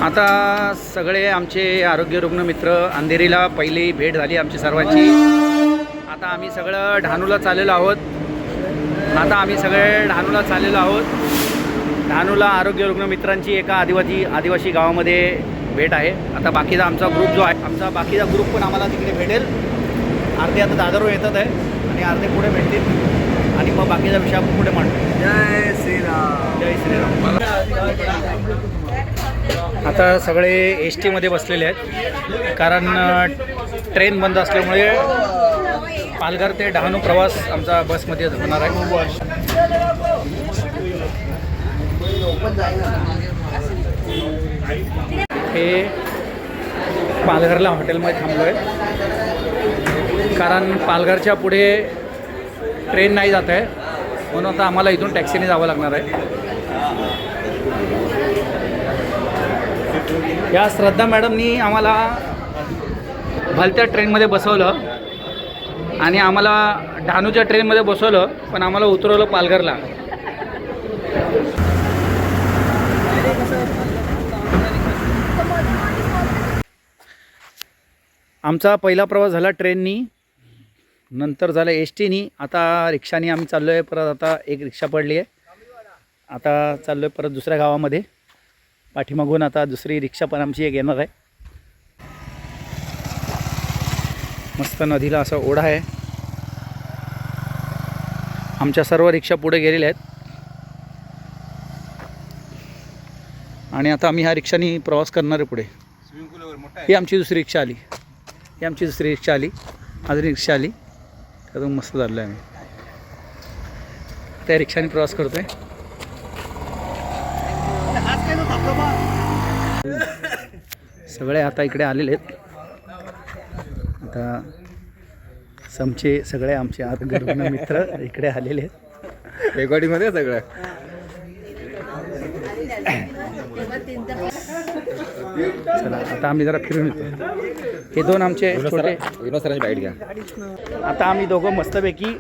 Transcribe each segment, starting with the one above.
आता सगळे आमचे आरोग्य रुग्ण मित्र अंधेरीला पहिली भेट झाली आमची सर्वांची। आता आम्ही सगळं डहाणूला चाललेलो आहोत। डहाणूला आरोग्य रुग्ण मित्रांची एका आदिवासी गावामध्ये भेट आहे। आता बाकीचा आमचा ग्रुप जो आहे, आमचा बाकीचा ग्रुप पण आम्हाला तिकडे भेटेल। अर्धे आता दादरवर येतात आहे आणि अर्धे पुढे भेटतील आणि मग बाकीचा विषय आपण पुढे मांडू। जय श्रीराम। जय श्रीराम। आता सगळे एस टीमध्ये बसलेले आहेत, कारण ट्रेन बंद असल्यामुळे पालघर ते डहाणू प्रवास आमचा बसमध्ये होणार आहे। हे पालघरला हॉटेलमध्ये थांबलो आहे, कारण पालघरच्या पुढे ट्रेन नाही जात आहे, म्हणून आता आम्हाला इथून टॅक्सीने जावं लागणार आहे। या श्रद्धा मॅडमनी आम्हाला भलत्या ट्रेनमध्ये बसवलं आणि आम्हाला डहाणूच्या ट्रेनमध्ये बसवलं, पण आम्हाला उतरवलं पालघरला। आमचा पहिला प्रवास झाला ट्रेननी, नंतर झालं एस टीनी, आता रिक्षानी आम्ही चाललो आहे। परत आता एक रिक्षा पडली आहे, आता चाललो आहे परत दुसऱ्या गावामध्ये। पाठीमागून आता दुसरी रिक्षा पण आमची एक येणार आहे। मस्त नदीला असा ओढा आहे। आमच्या सर्व रिक्षा पुढे गेलेल्या आहेत आणि आता आम्ही ह्या रिक्षानी प्रवास करणार आहे पुढे। ही आमची दुसरी रिक्षा आली, अजून रिक्षा आली, त्यातून मस्त चाललो आहे आम्ही। त्या रिक्षाने प्रवास करतोय। सगळे आता इकडे आलेले आहेत। आता समचे सगळे आमचे आरोग्य रुग्ण मित्र इकडे आलेले आहेत रेकॉर्डिंगमध्ये सगळं। चला आता आम्ही जरा फिरून येतो। हे दोन आमचे छोटे विनोद सरांची बाईट घ्या। आता आम्ही दोघं मस्तपैकी,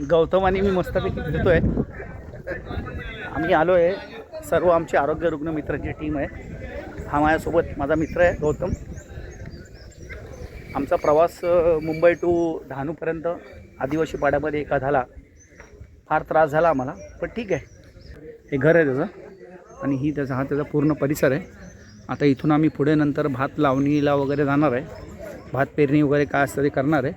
गौतम आणि मी मस्तपैकी फिरतोय। आम्ही आलो आहे, सर्व आमचे आरोग्य रुग्ण मित्रांची टीम आहे। हा माझ्यासोबत माझा मित्र आहे गौतम। आमचा प्रवास मुंबई टू डहाणूपर्यंत आदिवासी पाड्यामध्ये एका झाला। फार त्रास झाला आम्हाला, पण ठीक आहे। हे घर आहे त्याचं आणि त्याचा पूर्ण परिसर आहे। आता इथून आम्ही पुढे नंतर भात लावणीला वगैरे जाणार आहे, भात पेरणी वगैरे काय असतं ते करणार आहे।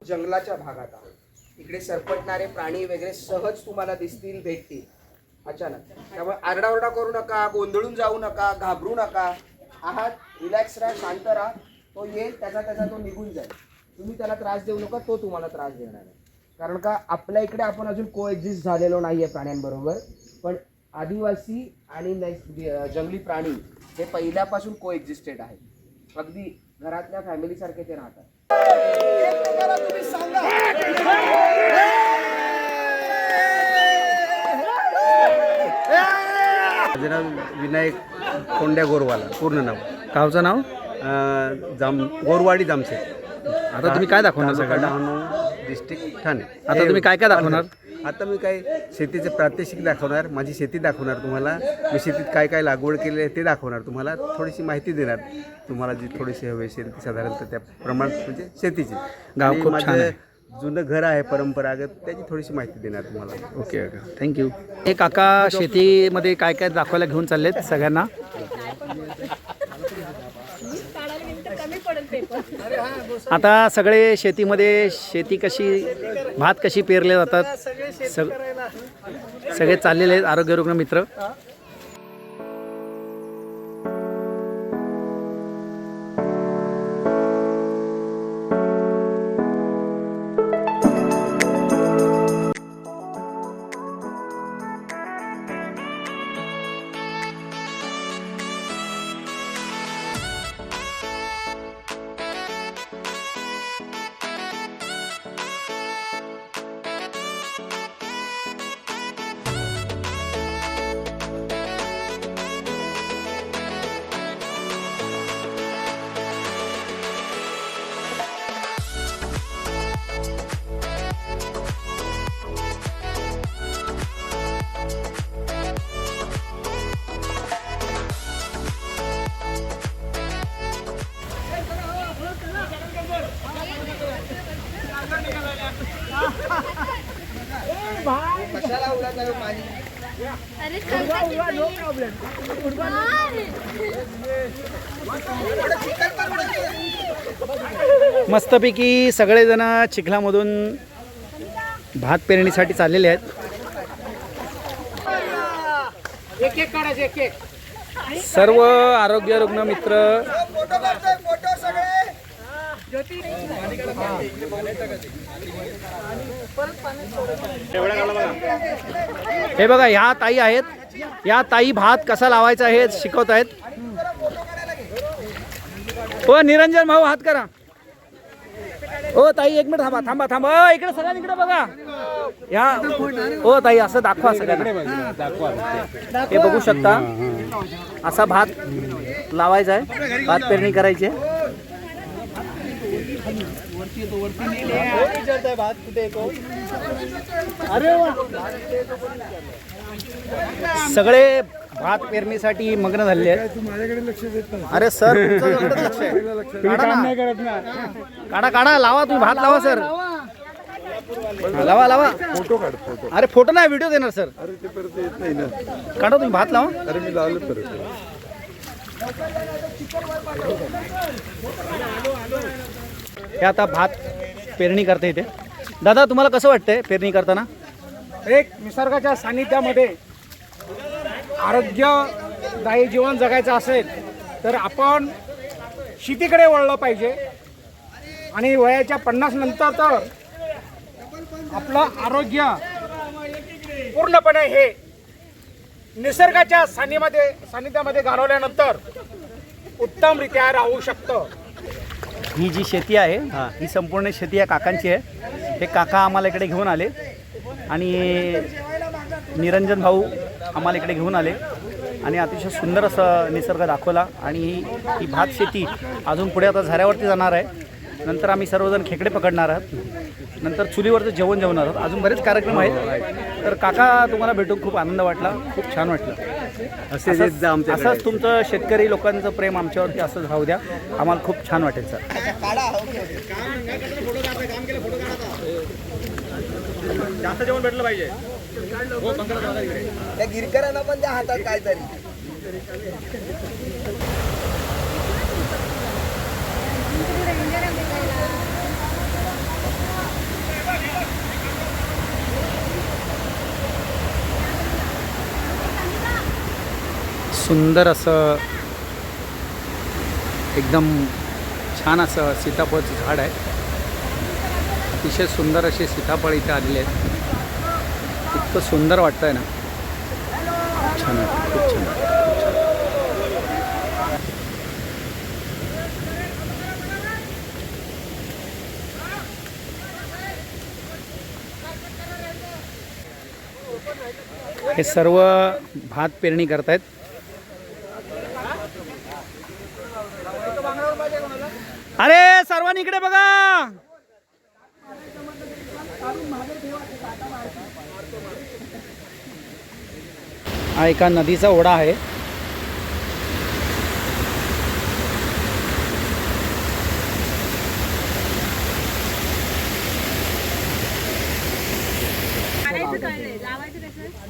जंगलाच्या भागात आहोत, इकडे सरपटणारे प्राणी वगैरे सहज तुम्हाला दिसतील, भेटतील अचानक। त्यामुळे आरडाओरडा करू नका, गोंधळून जाऊ नका, घाबरू नका, आहात रिलॅक्स राहा, शांत राहा। तो येईल त्याचा तो निघून जाईल, तुम्ही त्याला त्रास देऊ नका, तो तुम्हाला त्रास देणार आहे। कारण का आपल्या इकडे आपण अजून कोएक्झिस्ट झालेलो नाही आहे प्राण्यांबरोबर, पण आदिवासी आणि जंगली प्राणी हे पहिल्यापासून कोएक्झिस्टेड आहे। अगदी घरातल्या फॅमिलीसारखे ते राहतात। विनायक कोंड्या गोरवाला, पूर्ण नाव, गावचं नाव गोरवाडी जामसे। आता तुम्ही काय दाखवणार सगळ्यांना? डहाणू डिस्ट्रिक्ट ठाणे। आता तुम्ही काय दाखवणार? आता मी काय शेतीचे प्रात्यक्षिक दाखवणार, माझी शेती दाखवणार तुम्हाला, मी शेतीत काय काय लागवड केली आहे ते दाखवणार तुम्हाला, थोडीशी माहिती देणार तुम्हाला, जी थोडीशी हवी असेल ती साधारणतः त्या प्रमाण म्हणजे शेतीची। गाव खूप छान आहे, जुनं घर आहे परंपरागत, त्याची थोडीशी माहिती देणार तुम्हाला। Okay okay, thank you. हे काका शेतीमध्ये काय काय दाखवायला घेऊन चाललेत सगळ्यांना? आता सगळे शेतीमध्ये भात कशी पेरले जातात सगळे चाललेले आहेत आरोग्य रुग्ण मित्र। कशाला उडत आहे पाणी? अरे नो प्रॉब्लेम. मस्तपैकी सगळेजण चिखलामधून भात पेरणीसाठी चाललेले आहेत. एक एक काढायचे एक एक. सर्व आरोग्य रुग्ण मित्र फोटो काढतोय फोटो सगळे. हे बघा ह्या ताई आहेत. या ताई भात कसा लावायचा हे शिकवत आहेत. हो निरंजन भाऊ हात करा. ओ ताई एक मिनिट थांबा थांबा थांबा. इकडे सगळ्यांनी इकडे बघा. या हो ताई असं दाखवा सगळ्यांना. हे बघू शकता असा भात लावायचा आहे. भात पेरणी करायची आहे. सगळे भात पेरणीसाठी मग्न झालेले आहेत. अरे सर तुमचं लक्ष आहे. काढा काढा लावा तुम्ही भात लावा सर. लावा लावा. फोटो काढ फोटो. अरे फोटो नाही व्हिडिओ देणार सर. अरे ते परत येत नाही ना. काढा तुम्ही भात लावा. अरे मी लावलं परत. हे आता भात पेरणी करता येते. दादा तुम्हाला कसं वाटतंय पेरणी करताना? एक निसर्गाच्या सानिध्यामध्ये आरोग्यदायी जीवन जगायचं असेल तर आपण शेतीकडे वळलं पाहिजे. आणि वयाच्या 50 नंतर तर आपलं आरोग्य पूर्णपणे हे निसर्गाच्या सानिध्यामध्ये घालवल्यानंतर उत्तमरित्या राहू शकतं. ही जी शेती आहे ही संपूर्ण शेती या काकांची आहे. हे काका आम्हाला इकडे घेऊन आले आणि निरंजन भाऊ आम्हाला इकडे घेऊन आले आणि अतिशय सुंदर असं निसर्ग दाखवला. आणि ही भात शेती अजून पुढे आता झऱ्यावरती जाणार आहे. नंतर आम्ही सर्वजण खेकडे पकडणार आहोत. नंतर चुलीवरचं जेवण जेवणार आहोत. अजून बरेच कार्यक्रम आहेत. तर काका तुम्हाला भेटून खूप आनंद वाटला. खूप छान वाटलं. असंच तुमचं शेतकरी लोकांचं प्रेम आमच्यावरती असंच राहू द्या. आम्हाला खूप छान वाटेल सर. जास्त जेवण भेटलं पाहिजे. त्या गिरकरांना पण त्या हातात काहीतरी. सुंदर असं एकदम छान असं सीताफळाचं झाड आहे. अतिशय सुंदर असे सीताफळ इथे आलेले आहेत. इतकं सुंदर वाटतंय ना. खूप छान वाटतं. खूप छान वाटतं. हे सर्व भात पेरणी करतायत. अरे सर्वांनी इकडे बघा. हा एका नदीचा ओढा आहे.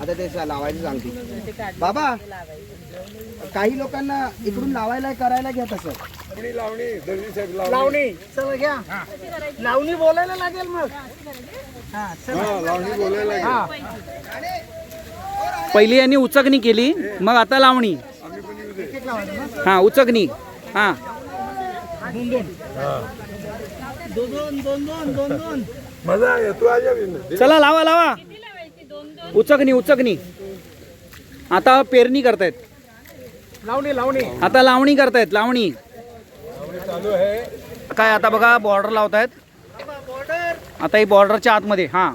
आता ते लावायचं सांगते बाबा. काही लोकांना इकडून लावायला करायला घ्या तसं. लावणी चला घ्या. लावणी बोलायला लागेल मग. लावणी बोलायला. पहिली यांनी उचकणी केली मग आता लावणी. हा उचकणी. हा मजा येतो. आज चला लावा लावा. उचकणी उचकणी. आता पेरणी करतायत. लावणी लावणी आता लावणी करतायत. लावणी काय आता बघा बॉर्डर लावतायत. आता ही बॉर्डरच्या आतमध्ये. हा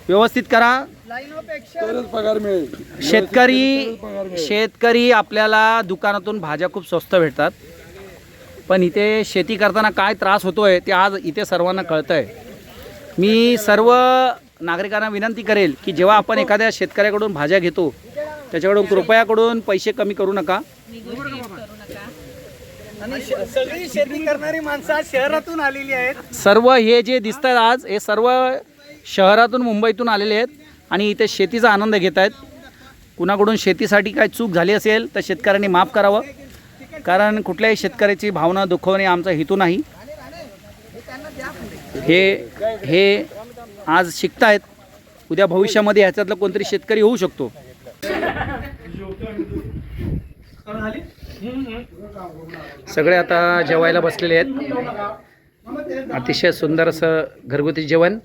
व्यवस्थित करा. तरच पगार मिळेल. शेतकरी आपल्याला दुकानातून भाज्या खूप स्वस्त भेटतात. पण इथे शेती करताना काय त्रास होतोय ते आज इथे सर्वांना कळतंय. मी सर्व नागरिकांना विनंती करेल की जेव्हा आपण एखाद्या शेतकऱ्याकडून भाज्या घेतो त्याच्याकडून कृपया पैसे कमी करू नका. आणि सगळी शेती करणारी माणसं आज शहरातून आलेली आहेत. सर्व हे जे दिसत आहेत आज हे सर्व शहरातून मुंबईतून आलेले आहेत आणि इथे शेतीचा आनंद घेत आहेत. कुणाकडून शेतीसाठी काय चूक झाली असेल तर शेतकऱ्यांनी माफ करावं, कारण कुठल्याही शेतकऱ्याची भावना दुखवणे आमचा हेतू नाही. हे आज शिकतायत, उद्या भविष्यामध्ये ह्याच्यातला कोणतरी शेतकरी होऊ शकतो. सगळे आता जेवायला बसलेले आहेत. अतिशय सुंदर असं घरगुती जेवण.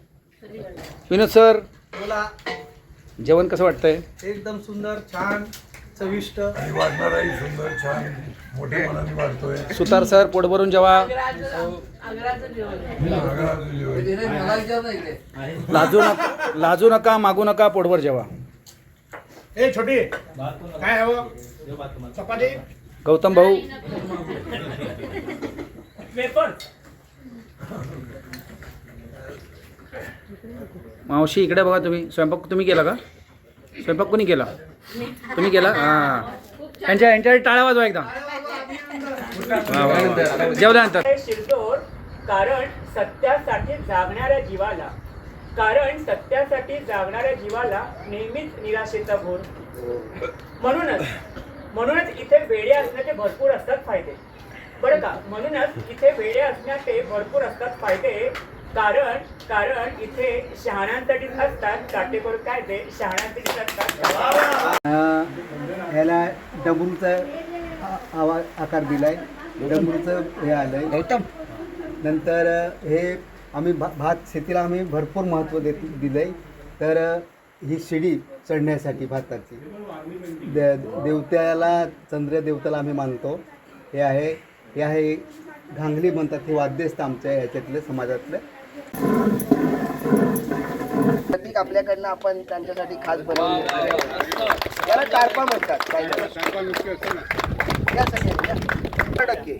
विनोद सर, जेवण कसं वाटतंय? एकदम सुंदर, छान, चविष्ट. वाढणाराही सुंदर छान मोठ्या मनाने वाढतोय. सुतार सर, पोट भरून जेवा. लाजू नका, मागू नका, पोटभर जेवा. ए छोटी काय हवं? चपाती. गौतम भाऊ, मावशी इकडे बघा. स्वयंपाक तुम्ही केला का? स्वयंपाक कोणी केला? तुम्ही केला? हां, यांच्यासाठी टाळ्या वाजवा एकदा. जेवल्यानंतर शिरदोर कारण सत्यासाठी जागणाऱ्या जीवाला नेहमीच निराशेचा भोर. म्हणूनच इथे वेडे असण्याचे भरपूर असतात फायदे. बरं का? म्हणूनच इथे वेडे असण्याचे भरपूर असतात फायदे. कारण इथे शहाण्यांसाठीच असतात काटेकोर कायदे. शहाण्यांसाठीच असतात. ह्याला डमरूचा आकार दिलाय. डमरूचं हे आलंय. नंतर हे आम्ही भात शेतीला आम्ही भरपूर महत्त्व दिलंय. तर ही शिडी चढण्यासाठी भाताची देवत्याला, चंद्र देवताला आम्ही मानतो. हे आहे घांगली म्हणतात. हे वाद्य असतं आमच्या ह्याच्यातलं समाजातलं. प्रतीक आपल्याकडनं आपण त्यांच्यासाठी खास बनवले. याला टारपा म्हणतात. काही या सगळे 100%.